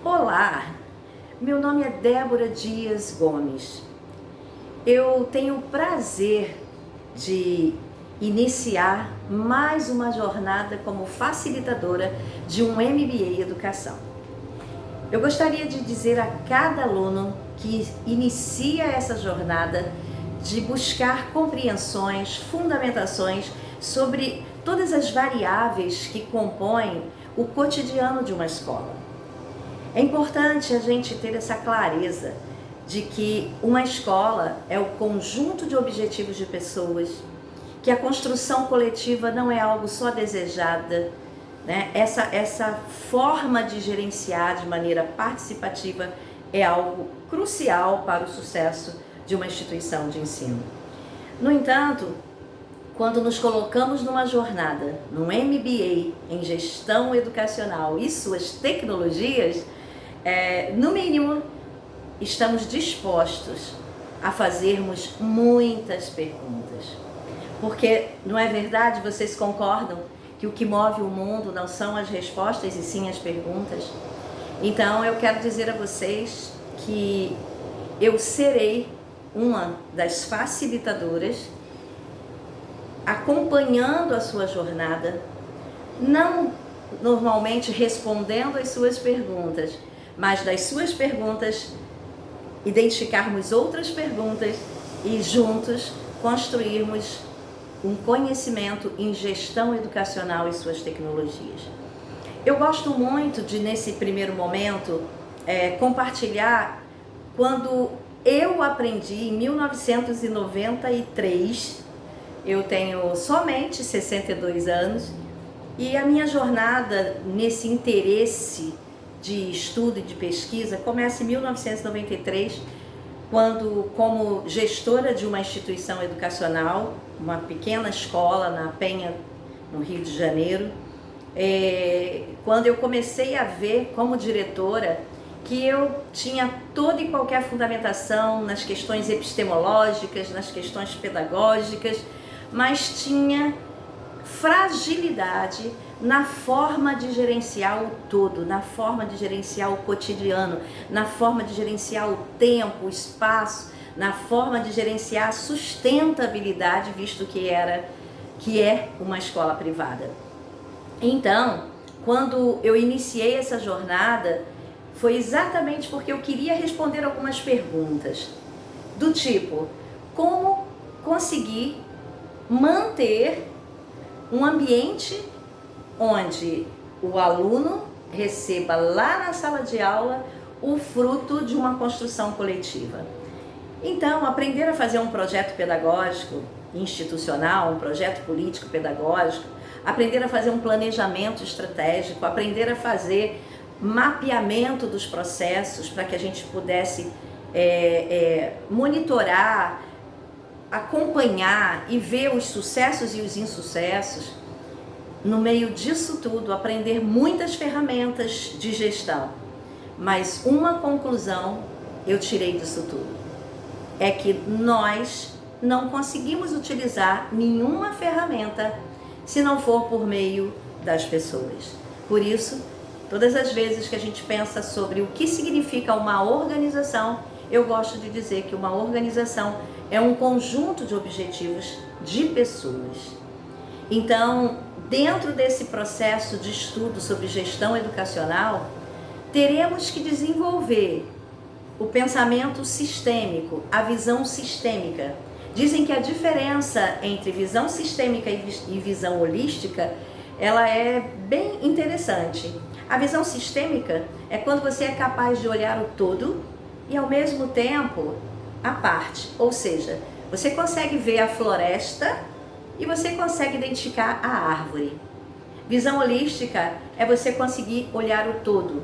Olá, meu nome é Débora Dias Gomes. Eu tenho o prazer de iniciar mais uma jornada como facilitadora de um MBA Educação. Eu gostaria de dizer a cada aluno que inicia essa jornada de buscar compreensões, fundamentações sobre todas as variáveis que compõem o cotidiano de uma escola. É importante a gente ter essa clareza de que uma escola é o conjunto de objetivos de pessoas, que a construção coletiva não é algo só desejada, né? Essa forma de gerenciar de maneira participativa é algo crucial para o sucesso de uma instituição de ensino. No entanto, quando nos colocamos numa jornada, num MBA em gestão educacional e suas tecnologias, no mínimo, estamos dispostos a fazermos muitas perguntas. Porque, não é verdade? Vocês concordam que o que move o mundo não são as respostas e sim as perguntas? Então, eu quero dizer a vocês que eu serei uma das facilitadoras acompanhando a sua jornada, não normalmente respondendo às suas perguntas, mas das suas perguntas identificarmos outras perguntas e juntos construirmos um conhecimento em gestão educacional e suas tecnologias. Eu gosto muito de, nesse primeiro momento, compartilhar quando eu aprendi em 1993, eu tenho somente 62 anos, e a minha jornada nesse interesse de estudo e de pesquisa começa em 1993, quando, como gestora de uma instituição educacional, uma pequena escola na Penha, no Rio de Janeiro, quando eu comecei a ver como diretora que eu tinha toda e qualquer fundamentação nas questões epistemológicas, nas questões pedagógicas, mas tinha fragilidade na forma de gerenciar o todo, na forma de gerenciar o cotidiano, na forma de gerenciar o tempo, o espaço, na forma de gerenciar a sustentabilidade, visto que é uma escola privada. Então, quando eu iniciei essa jornada, foi exatamente porque eu queria responder algumas perguntas, do tipo, como conseguir manter um ambiente onde o aluno receba lá na sala de aula o fruto de uma construção coletiva. Então, aprender a fazer um projeto pedagógico institucional, um projeto político pedagógico, aprender a fazer um planejamento estratégico, aprender a fazer mapeamento dos processos para que a gente pudesse monitorar, acompanhar e ver os sucessos e os insucessos. No meio disso tudo, aprender muitas ferramentas de gestão. Mas uma conclusão eu tirei disso tudo, é que nós não conseguimos utilizar nenhuma ferramenta se não for por meio das pessoas. Por isso, todas as vezes que a gente pensa sobre o que significa uma organização, eu gosto de dizer que uma organização é um conjunto de objetivos de pessoas. Então, dentro desse processo de estudo sobre gestão educacional, teremos que desenvolver o pensamento sistêmico, a visão sistêmica. Dizem que a diferença entre visão sistêmica e visão holística, ela é bem interessante. A visão sistêmica é quando você é capaz de olhar o todo e ao mesmo tempo a parte, ou seja, você consegue ver a floresta e você consegue identificar a árvore. Visão holística é você conseguir olhar o todo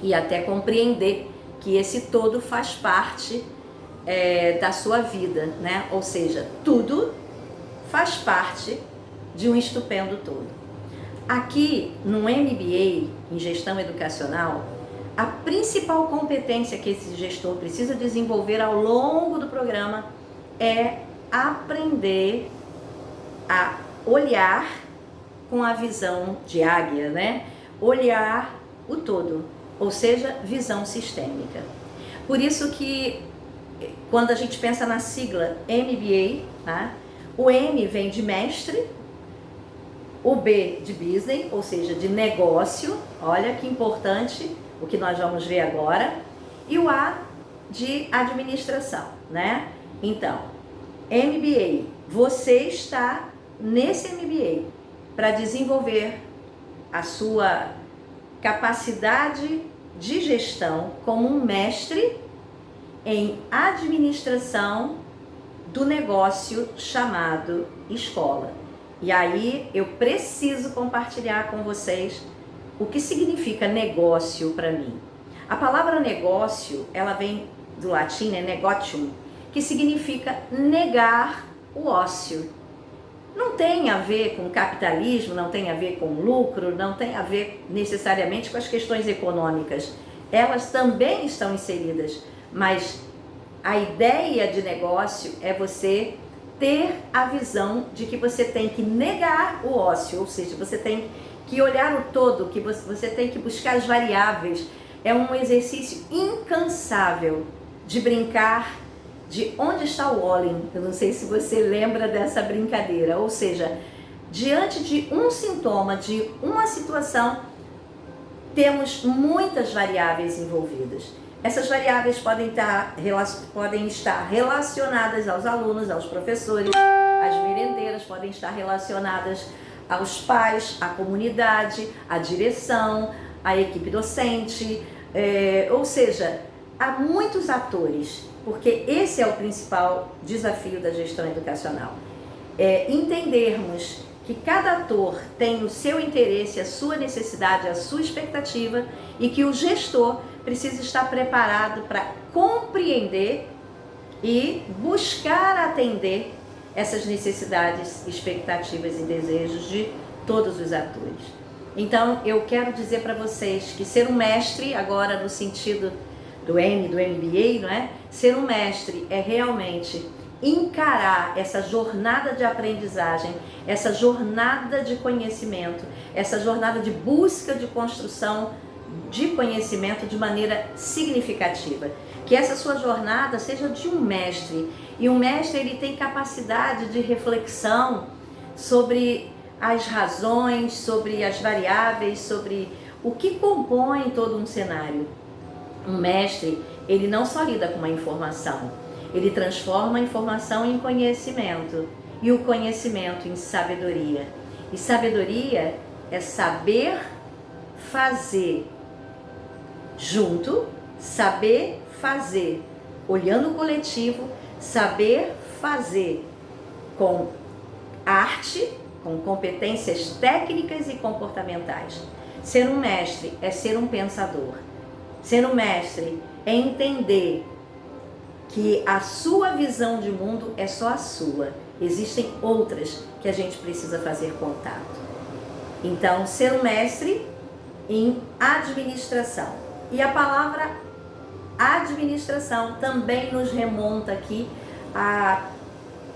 e até compreender que esse todo faz parte da sua vida, né? Ou seja, tudo faz parte de um estupendo todo. Aqui no MBA em gestão educacional, a principal competência que esse gestor precisa desenvolver ao longo do programa é aprender a olhar com a visão de águia, né? Olhar o todo. ou seja, visão sistêmica. Por isso que quando a gente pensa na sigla MBA, tá? O M vem de mestre, o B de business, ou seja, de negócio, olha que importante o que nós vamos ver agora, e o A de administração, né? Então, MBA, você está nesse MBA para desenvolver a sua capacidade de gestão como um mestre em administração do negócio chamado escola. E aí eu preciso compartilhar com vocês o que significa negócio para mim. A palavra negócio, ela vem do latim, né, negotium, que significa negar o ócio. Não tem a ver com capitalismo, não tem a ver com lucro, não tem a ver necessariamente com as questões econômicas. Elas também estão inseridas, mas a ideia de negócio é você ter a visão de que você tem que negar o ócio, ou seja, você tem que olhar o todo, que você tem que buscar as variáveis. É um exercício incansável de brincar de onde está o Wall-E. Eu não sei se você lembra dessa brincadeira, ou seja, diante de um sintoma, de uma situação, temos muitas variáveis envolvidas. Essas variáveis podem estar relacionadas aos alunos, aos professores, às merendeiras, podem estar relacionadas aos pais, à comunidade, à direção, à equipe docente, ou seja, há muitos atores, porque esse é o principal desafio da gestão educacional. Entendermos que cada ator tem o seu interesse, a sua necessidade, a sua expectativa e que o gestor precisa estar preparado para compreender e buscar atender essas necessidades, expectativas e desejos de todos os atores. Então, eu quero dizer para vocês que ser um mestre, agora no sentido do MBA, não é? Ser um mestre é realmente encarar essa jornada de aprendizagem, essa jornada de conhecimento, essa jornada de busca de construção de conhecimento de maneira significativa. Que essa sua jornada seja de um mestre. E um mestre, ele tem capacidade de reflexão sobre as razões, sobre as variáveis, sobre o que compõe todo um cenário. Um mestre, ele não só lida com uma informação, ele transforma a informação em conhecimento e o conhecimento em sabedoria. E sabedoria é saber fazer junto, saber fazer olhando o coletivo, saber fazer com arte, com competências técnicas e comportamentais. Ser um mestre é ser um pensador. Ser um mestre é entender que a sua visão de mundo é só a sua. Existem outras que a gente precisa fazer contato. Então, ser um mestre em administração. E a palavra administração também nos remonta aqui a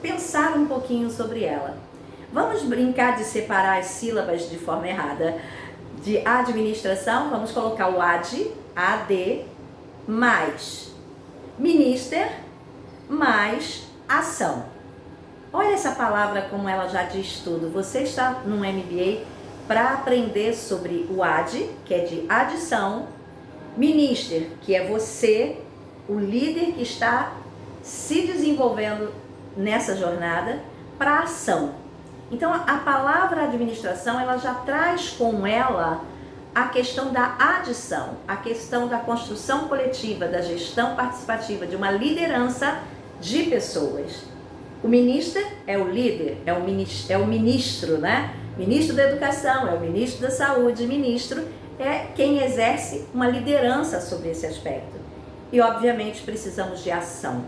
pensar um pouquinho sobre ela. Vamos brincar de separar as sílabas de forma errada. De administração, vamos colocar o AD, mais minister, mais ação. Olha essa palavra como ela já diz tudo. Você está num MBA para aprender sobre o AD, que é de adição, minister, que é você, o líder que está se desenvolvendo nessa jornada, para ação. Então a palavra administração, ela já traz com ela a questão da adição, a questão da construção coletiva, da gestão participativa, de uma liderança de pessoas. O minister é o líder, é o ministro, né? Ministro da Educação, é o ministro da Saúde, ministro é quem exerce uma liderança sobre esse aspecto. E obviamente precisamos de ação.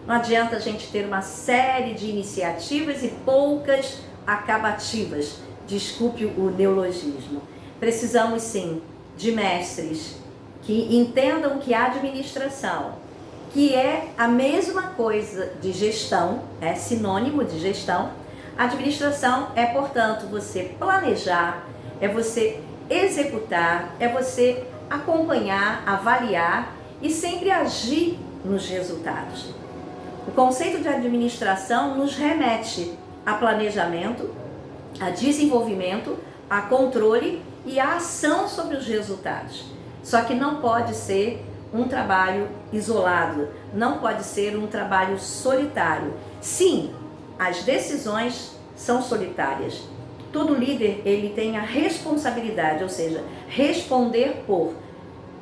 Não adianta a gente ter uma série de iniciativas e poucas acabativas, desculpe o neologismo. Precisamos sim de mestres que entendam que a administração, que é a mesma coisa de gestão, é sinônimo de gestão. Administração é, portanto, você planejar, é você executar, é você acompanhar, avaliar e sempre agir nos resultados. O conceito de administração nos remete a planejamento, a desenvolvimento, a controle e a ação sobre os resultados. Só que não pode ser um trabalho isolado, não pode ser um trabalho solitário. Sim, as decisões são solitárias. Todo líder, ele tem a responsabilidade, ou seja, responder por.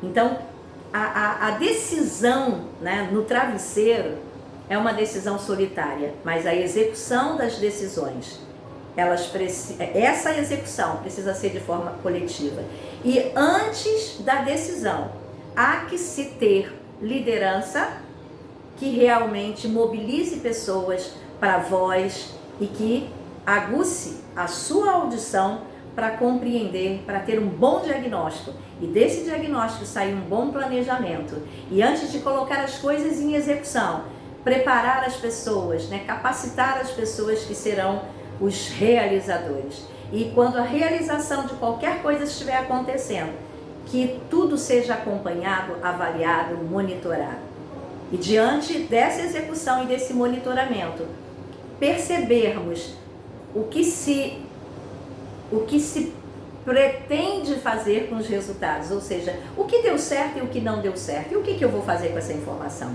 Então, a decisão, né, no travesseiro é uma decisão solitária, mas a execução das decisões, essa execução precisa ser de forma coletiva. E antes da decisão, há que se ter liderança que realmente mobilize pessoas para a voz e que aguce a sua audição para compreender, para ter um bom diagnóstico. E desse diagnóstico sair um bom planejamento. E antes de colocar as coisas em execução, preparar as pessoas, né? Capacitar as pessoas que serão os realizadores. E quando a realização de qualquer coisa estiver acontecendo, que tudo seja acompanhado, avaliado, monitorado. E diante dessa execução e desse monitoramento, percebermos o que se pretende fazer com os resultados, ou seja, o que deu certo e o que não deu certo, e o que eu vou fazer com essa informação.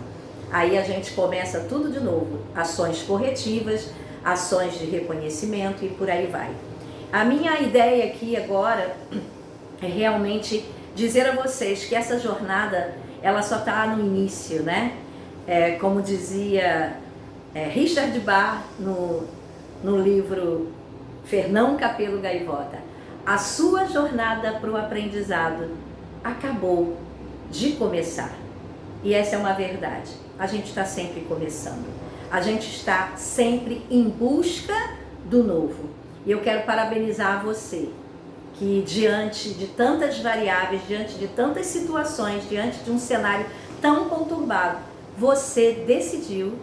Aí a gente começa tudo de novo, ações corretivas, ações de reconhecimento e por aí vai. A minha ideia aqui agora é realmente dizer a vocês que essa jornada, ela só está no início, né? Como dizia Richard Bach no livro Fernão Capelo Gaivota, a sua jornada para o aprendizado acabou de começar. E essa é uma verdade. A gente está sempre começando. A gente está sempre em busca do novo. E eu quero parabenizar você, que diante de tantas variáveis, diante de tantas situações, diante de um cenário tão conturbado, você decidiu